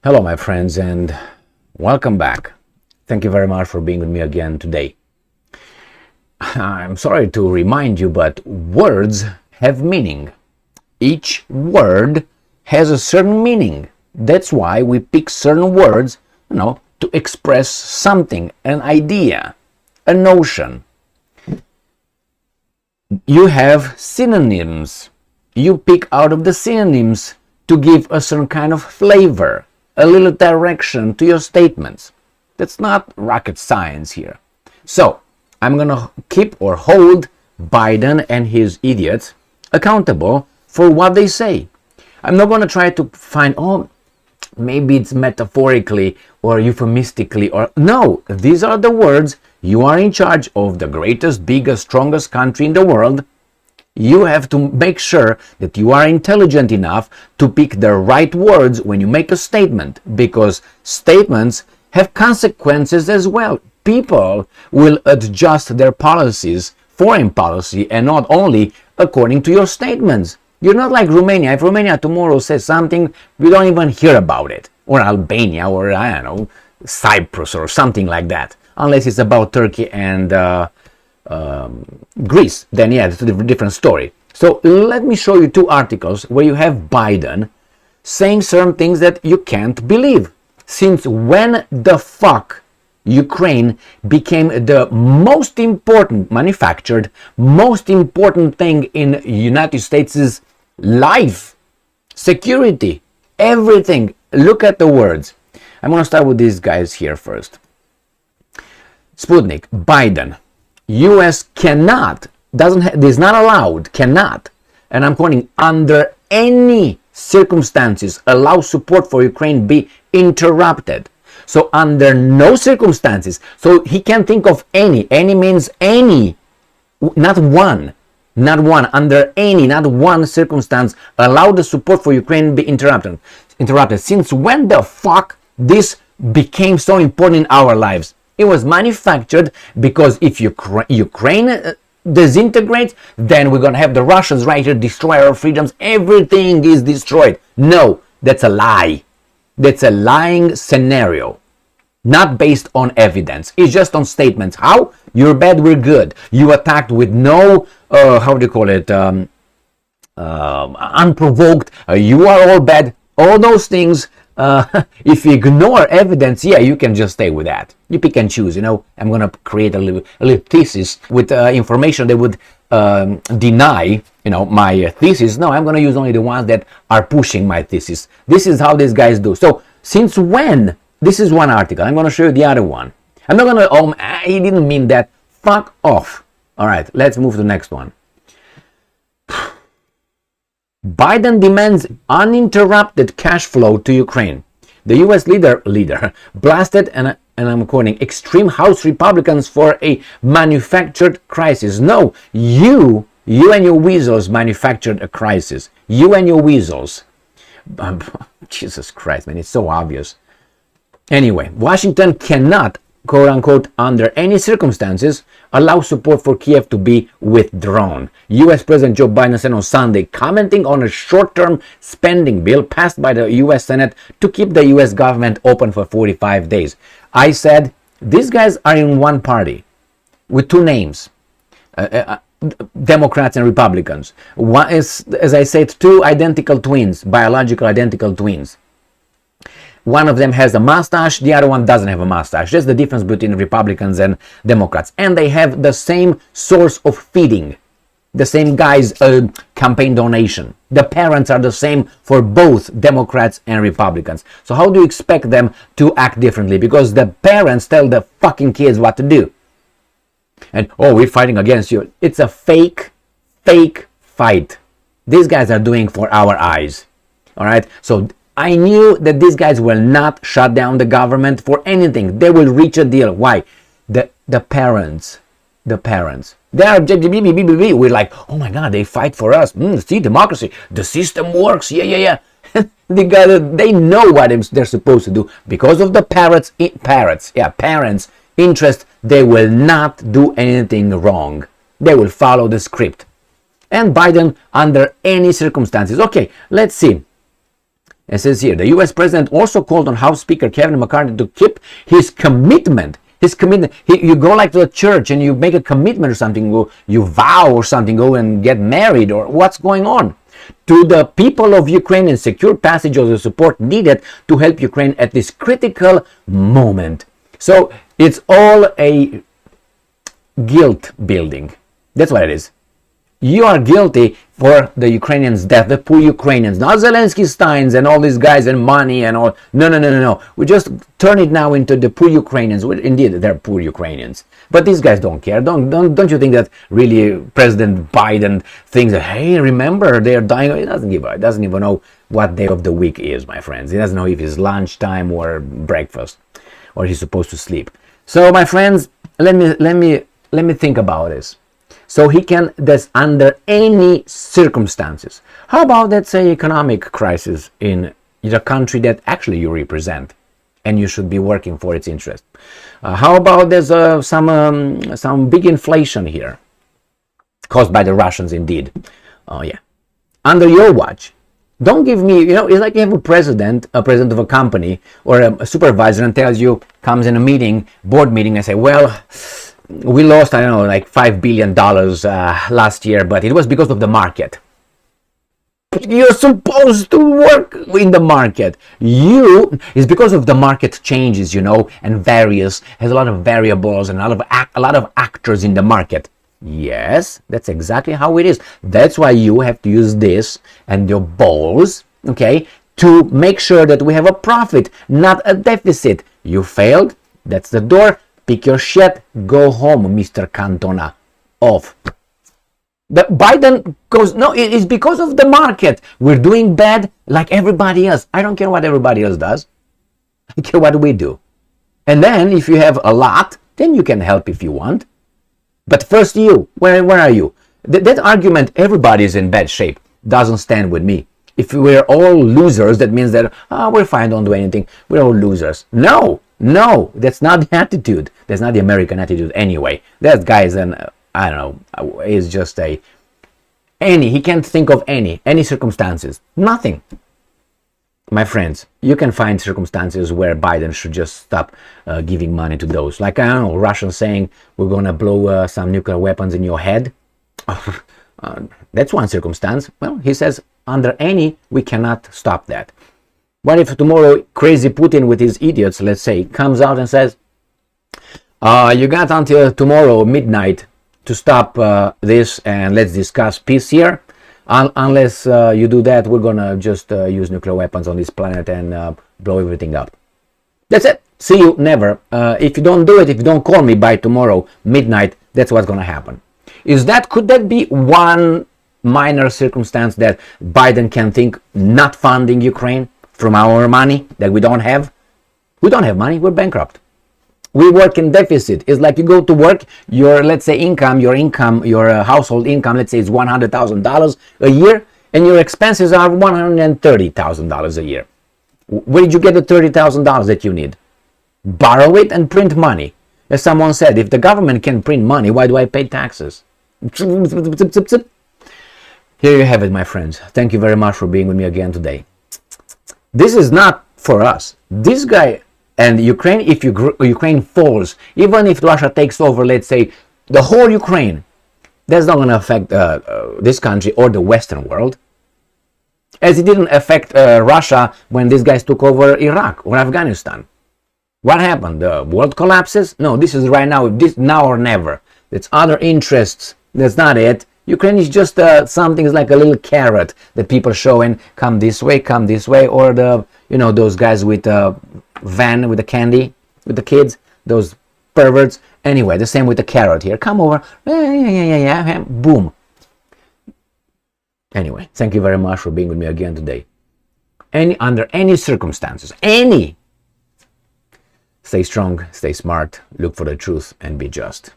Hello, my friends, and welcome back. Thank you very much for being with me again today. I'm sorry to remind you, but words have meaning. Each word has a certain meaning. That's why we pick certain words, to express something, an idea, a notion. You have synonyms. You pick out of the synonyms to give a certain kind of flavor, a little direction to your statements. That's not rocket science here. So, I'm gonna keep or hold Biden and his idiots accountable for what they say. I'm not gonna try to find, maybe it's metaphorically or euphemistically, or no, these are the words. You are in charge of the greatest, biggest, strongest country in the world. You have to make sure that you are intelligent enough to pick the right words when you make a statement, because statements have consequences as well. People will adjust their policies, foreign policy, and not only according to your statements. You're not like Romania. If Romania tomorrow says something, we don't even hear about it. Or Albania, or I don't know, Cyprus or something like that. Unless it's about Turkey and Greece, then yeah, it's a different story. So let me show you two articles where you have Biden saying certain things that you can't believe. Since when the fuck Ukraine became the most important manufactured, most important thing in United States' life, security, everything. Look at the words. I'm going to start with these guys here first. Sputnik, Biden. U.S. cannot, is not allowed, cannot, and I'm quoting, under any circumstances allow support for Ukraine be interrupted. So under no circumstances, so he can't think of any means any, not one, under any, not one circumstance allow the support for Ukraine be interrupted. Since when the fuck this became so important in our lives? It was manufactured because if Ukraine disintegrates, then we're going to have the Russians right here destroy our freedoms. Everything is destroyed. No, that's a lie. That's a lying scenario. Not based on evidence. It's just on statements. How? You're bad, we're good. You attacked with no, unprovoked. You are all bad. All those things. If you ignore evidence, yeah, you can just stay with that. You pick and choose, I'm going to create a little thesis with information that would deny, my thesis. No, I'm going to use only the ones that are pushing my thesis. This is how these guys do. So, since when? This is one article. I'm going to show you the other one. I'm not going to, he didn't mean that. Fuck off. All right, let's move to the next one. Biden demands uninterrupted cash flow to Ukraine. The U.S. leader blasted, and I'm quoting, extreme House Republicans for a manufactured crisis. No, you and your weasels manufactured a crisis. You and your weasels. Jesus Christ, man, it's so obvious. Anyway, Washington cannot, quote unquote, under any circumstances, allow support for Kiev to be withdrawn. U.S. President Joe Biden said on Sunday, commenting on a short-term spending bill passed by the U.S. Senate to keep the U.S. government open for 45 days. I said, these guys are in one party with two names, Democrats and Republicans. One is, as I said, two identical twins, biological identical twins. One of them has a mustache, the other one doesn't have a mustache. That's the difference between Republicans and Democrats. And they have the same source of feeding, the same guy's campaign donation. The parents are the same for both Democrats and Republicans. So how do you expect them to act differently? Because the parents tell the fucking kids what to do. And, we're fighting against you. It's a fake fight. These guys are doing for our eyes. All right? So I knew that these guys will not shut down the government for anything. They will reach a deal. Why? The parents. They are, we're like, oh my God, they fight for us. See, democracy. The system works. Yeah. They know what they're supposed to do. Because of the parents' interest, they will not do anything wrong. They will follow the script. And Biden under any circumstances. Okay, let's see. It says here, the US president also called on House Speaker Kevin McCarthy to keep his commitment. You go like to a church and you make a commitment or something, you vow or something, go and get married, or what's going on? To the people of Ukraine and secure passage of the support needed to help Ukraine at this critical moment. So it's all a guilt building. That's what it is. You are guilty for the Ukrainians' death, the poor Ukrainians, not Zelensky Steins and all these guys and money and all. No. We just turn it now into the poor Ukrainians. Well, indeed, they're poor Ukrainians. But these guys don't care. Don't you think that really President Biden thinks that, hey, remember, they're dying? He doesn't even know what day of the week is, my friends. He doesn't know if it's lunchtime or breakfast, or he's supposed to sleep. So, my friends, let me think about this. So he can, that's under any circumstances. How about, let's say, economic crisis in the country that actually you represent, and you should be working for its interest? How about there's some big inflation here, caused by the Russians, indeed. Oh yeah, under your watch. Don't give me, it's like you have a president of a company or a supervisor, and tells you, comes in a meeting, board meeting, and say, well, we lost, I don't know, like $5 billion last year, but it was because of the market. You're supposed to work in the market. It's because of the market changes, and has a lot of variables and a lot of actors in the market. Yes, that's exactly how it is. That's why you have to use this and your balls, okay, to make sure that we have a profit, not a deficit. You failed, that's the door. Pick your shit, go home, Mr. Cantona. Off. The Biden goes, no, it's because of the market. We're doing bad like everybody else. I don't care what everybody else does. I care what we do. And then if you have a lot, then you can help if you want. But first you, where are you? That argument, everybody is in bad shape, doesn't stand with me. If we're all losers, that means that, we're fine, don't do anything. We're all losers. No, that's not the attitude. That's not the American attitude anyway. That guy is is just he can't think of any circumstances. Nothing. My friends, you can find circumstances where Biden should just stop giving money to those. Like, I don't know, Russians saying we're going to blow some nuclear weapons in your head. That's one circumstance. Well, he says under any, we cannot stop that. What if tomorrow crazy Putin with his idiots, let's say, comes out and says, you got until tomorrow midnight to stop this and let's discuss peace here. Unless you do that, we're going to just use nuclear weapons on this planet and blow everything up. That's it. See you, never. If you don't do it, if you don't call me by tomorrow midnight, that's what's going to happen. Could that be one minor circumstance that Biden can think not funding Ukraine from our money that we don't have? We don't have money, we're bankrupt. We work in deficit. It's like you go to work, your, let's say, your household income, let's say, is $100,000 a year, and your expenses are $130,000 a year. Where did you get the $30,000 that you need? Borrow it and print money. As someone said, if the government can print money, why do I pay taxes? Here you have it, my friends. Thank you very much for being with me again today. This is not for us. This guy and Ukraine, if Ukraine falls, even if Russia takes over, let's say, the whole Ukraine, that's not going to affect this country or the Western world. As it didn't affect Russia when these guys took over Iraq or Afghanistan. What happened? The world collapses? No, this is right now, this now or never. It's other interests. That's not it. Ukraine is just something like a little carrot that people show and come this way, or those guys with a van with the candy, with the kids, those perverts. Anyway, the same with the carrot here. Come over, yeah, boom. Anyway, thank you very much for being with me again today. Under any circumstances, stay strong, stay smart, look for the truth, and be just.